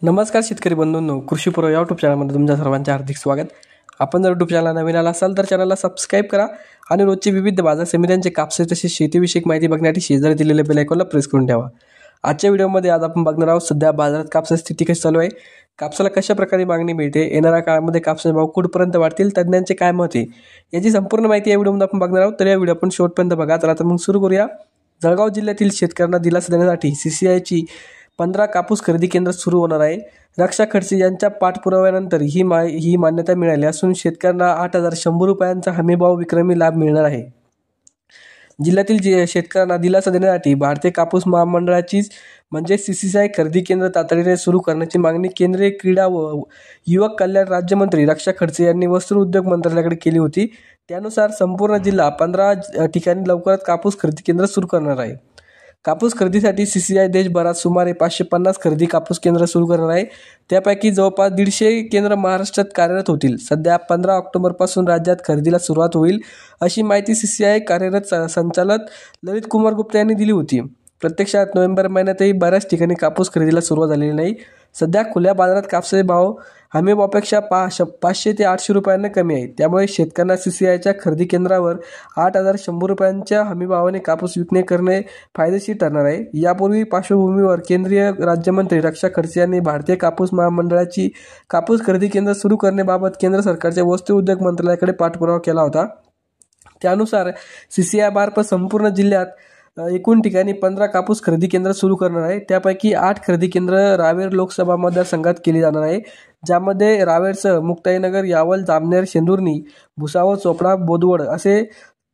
नमस्कार शेतकरी बंधूंनो, कृषीपूर्व या यूट्यूब चॅनलमध्ये तुमच्या सर्वांचे हार्दिक स्वागत. आपण जर यूट्यूब चॅनलला नवीन आला असाल तर चॅनलला सबस्क्राईब करा आणि रोजची विविध बाजार समित्यांचे कापसे तसेच शेतीविषयक माहिती बघण्यासाठी शेजारी दिलेल्या बेल आयकॉनला प्रेस करून ठेवा. आजच्या व्हिडिओमध्ये आज आपण बघणार आहोत सध्या बाजारात कापसाची स्थिती कशी चालू आहे, कापसाला कशा प्रकारे मागणी मिळते, येणाऱ्या काळामध्ये कापसाचे भाव कुठपर्यंत वाढतील, तज्ञांचे काय मत आहे याची संपूर्ण माहिती या व्हिडिओमध्ये आपण बघणार आहोत. तर या व्हिडिओ आपण शेवटपर्यंत बघा. चला तर मग सुरू करूया. जळगाव जिल्ह्यातील शेतकऱ्यांना दिलासा देण्यासाठी CCIची 15 कापूस खरेदी केंद्र सुरू होणार आहे. रक्षा खडसे यांच्या पाठपुराव्यानंतर ही मान्यता मिळाली असून शेतकऱ्यांना 8,100 रुपयांचा हमीभाव विक्रमी लाभ मिळणार आहे. जिल्ह्यातील शेतकऱ्यांना दिलासा देण्यासाठी भारतीय कापूस महामंडळाची म्हणजे CCI खरेदी केंद्र तातडीने सुरू करण्याची मागणी केंद्रीय क्रीडा व युवक कल्याण राज्यमंत्री रक्षा खडसे यांनी वस्त्रोद्योग मंत्रालयाकडे केली होती. त्यानुसार संपूर्ण जिल्हा 15 ठिकाणी लवकरच कापूस खरेदी केंद्र सुरू करणार आहे. कापूस खरेदीसाठी CCI देशभरात सुमारे 550 खरेदी कापूस केंद्र सुरू करणार आहे. त्यापैकी जवळपास 150 केंद्र महाराष्ट्रात कार्यरत होतील. सध्या 15 ऑक्टोबरपासून राज्यात खरेदीला सुरुवात होईल अशी माहिती CCI कार्यरत संचालक ललित कुमार गुप्ता यांनी दिली होती. प्रत्यक्षात नोव्हेंबर महिन्यातही बऱ्याच ठिकाणी कापूस खरेदीला सुरुवात झालेली नाही. सध्या खुल्या बाजारात कापसाचे भाव हमीभावापेक्षा 500 ते 800 रुपयांना कमी आहे. त्यामुळे शेतकऱ्यांना CCIच्या खरेदी केंद्रावर 8,100 रुपयांच्या हमीभावाने कापूस विक्री करणे फायदेशीर ठरणार आहे. यापूर्वी पार्श्वभूमीवर केंद्रीय राज्यमंत्री रक्षा खडसे यांनी भारतीय कापूस महामंडळाची कापूस खरेदी केंद्र सुरू करण्याबाबत केंद्र सरकारच्या वस्त्र उद्योग मंत्रालयाकडे पाठपुरावा केला होता. त्यानुसार CCI मार्फत संपूर्ण जिल्ह्यात एकूण ठिकाणी 15 कापूस खरेदी केंद्र सुरू करणार आहे. त्यापैकी 8 खरेदी केंद्र रावेर लोकसभा मतदारसंघात केली जाणार आहे, ज्यामध्ये रावेरसह मुक्ताईनगर, यावल, जामनेर, शेंदुर्णी, भुसावळ, चोपडा, बोदवड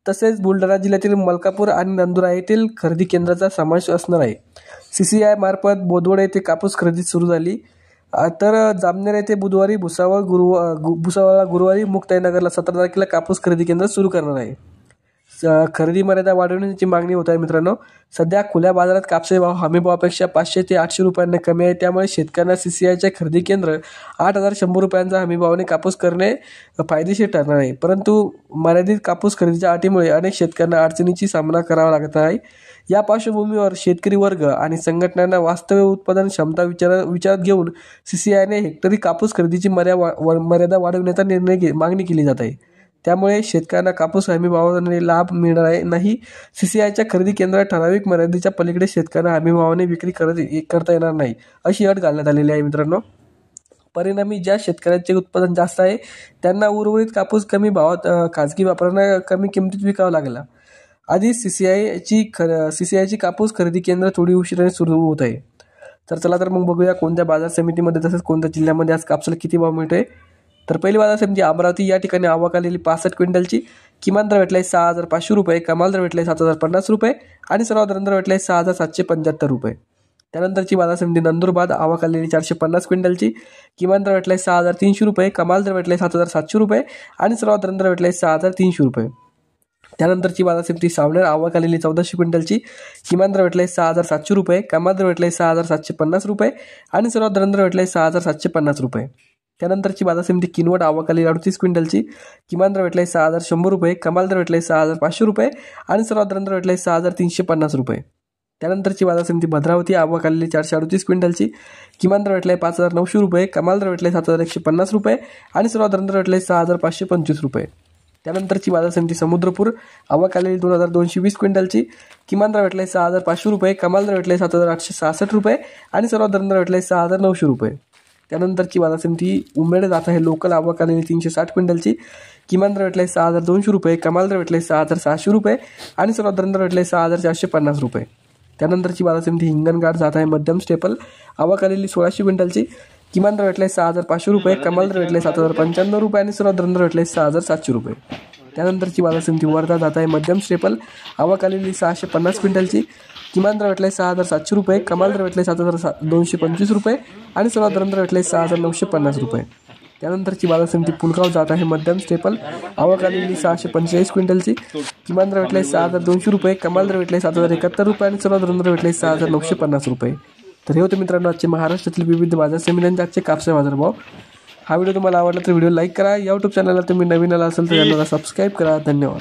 तसेच बुलढाणा जिल्ह्यातील मलकापूर आणि नंदुरा येथील खरेदी केंद्राचा समावेश असणार आहे. CCI मार्फत बोदवड येथे कापूस खरेदी सुरू झाली, तर जामनेर येथे बुधवारी, भुसावळला गुरुवारी, मुक्ताईनगरला 17 तारखेला कापूस खरेदी केंद्र सुरू करणार आहे. खरेदी मर्यादा वाढवण्याची मागणी होत आहे. मित्रांनो, सध्या खुल्या बाजारात कापसाचे भाव हमीभावापेक्षा 500 ते 800 रुपयांना कमी आहे. त्यामुळे शेतकऱ्यांना CCIचे खरेदी केंद्र 8,100 रुपयांचा हमीभावाने कापूस करणे फायदेशीर ठरणार आहे. परंतु मर्यादित कापूस खरेदीच्या अटीमुळे अनेक शेतकऱ्यांना अडचणीची सामना करावा लागत आहे. या पार्श्वभूमीवर शेतकरी वर्ग आणि संघटनांना वास्तव उत्पादन क्षमता विचारात घेऊन CCIने हेक्टरी कापूस खरेदीची मर्यादा वाढवण्याचा मागणी केली जात आहे. त्यामुळे शेतकऱ्यांना कापूस हमीभावाने लाभ मिळणार नाही. CCIच्या खरेदी केंद्रात ठराविक मर्यादेच्या पलीकडे शेतकऱ्यांना हमीभावाने विक्री करता येणार नाही अशी अट घालण्यात आलेली आहे. मित्रांनो, परिणामी ज्या शेतकऱ्यांचे उत्पादन जास्त आहे त्यांना उर्वरित कापूस कमी भावात खाजगी व्यापाऱ्यांना कमी किमतीत विकावा लागला. आधी CCIची कापूस खरेदी केंद्र थोडी उशिराने सुरू होत आहे. चला तर मग बघूया कोणत्या बाजार समितीमध्ये तसेच कोणत्या जिल्ह्यामध्ये आज कापसाला किती भाव मिळतोय. तर पहिली बाजार समिती अमरावती, या ठिकाणी आवक आलेली 65 क्विंटलची. किमान दर भेटलाय 6,500 रुपये, कमाल दर भेटलाय 7,050 रुपये आणि सर्वात दर भेटलाय 6,775 रुपये. त्यानंतरची बाजार समिती नंदुरबार, आवक आलेली 450 क्विंटलची. किमान दर भेटलाय 6,300 रुपये, कमाल दर भेटलाय 7,700 रुपये आणि सर्वात दर भेटलाय 6,300 रुपये. त्यानंतरची बाजार समिती सावनेर, आवक आलेली 1400 क्विंटलची. किमान दर भेटलाय 6,700 रुपये, कमाल दर भेटलाय 6,750 रुपये आणि सर्वात दर भेटलाय 6,750 रुपये. त्यानंतरची बाजार समिती किनवट, आवक आलेली 38 क्विंटलची. किमान दर भेटलाय 6,100 रुपये, कमाल दर भेटलाय 6,500 रुपये आणि सर्वात दर भेटलाय 6,350 रुपये. त्यानंतरची बाजार समिती भद्रावती, आवक आलेली 438 क्विंटलची. किमान दर भेटलाय 5,900 रुपये, कमाल दर भेटलाय 7,150 रुपये आणि सर्वात दर भेटलाय 6,525 रुपये. त्यानंतरची बाजार समिती समुद्रपूर, आवक आलेली 2,220 क्विंटलची. किमान दर भेटलाय 6,500 रुपये, कमाल दर भेटलाय 7,866 रुपये आणि सर्वात दर भेटलाय 6,900 रुपये. त्यानंतरची बाजार समिती उमेड जात आहे लोकल, आवक आलेली 360 क्विंटलची. किमान दर भेटलाय 6,200 रुपये, कमाल दर भेटलाय 6,600 रुपये आणि सर्वात दर भेटलाय 6,450 रुपये. त्यानंतरची बाजार समिती हिंगणघाट जात आहे मध्यम स्टेपल, आवक आलेली 1600 क्विंटलची. किमान दर भेटलाय 6,500 रुपये, कमाल दर भेटलाय 7,095 रुपये आणि सर्वात दर भेटलाय 6,700 रुपये. त्यानंतरची बाजार समिती वर्धा जात आहे मध्यम स्टेपल, आवक आलेली 650 क्विंटलची. किमान दर भेटलाय 6,700 रुपये, कमाल दर भेटलाय 7,225 रुपये आणि सर्वात दर भेटलाय 6,950 रुपये. त्यानंतरची बाजार समिती पुलगाव जात आहे मध्यम स्टेपल, आवक आलेली 645 क्विंटलची. किमान दर भेटलाय 6,200 रुपये, कमाल दर भेटलाय 7,071 रुपये आणि सर्वात दर भेटलाय 6,950 रुपये. तर हे होते मित्रांनो आजचे महाराष्ट्रातील विविध बाजार समित्यांचे आजचे कापसाचे बाजारभाव. हा व्हिडिओ तुम्हाला आवडला तर व्हिडिओ लाईक करा. यूट्यूब चॅनलला तुम्ही नवीन आला असेल तर चॅनलला सबस्क्राईब करा. धन्यवाद.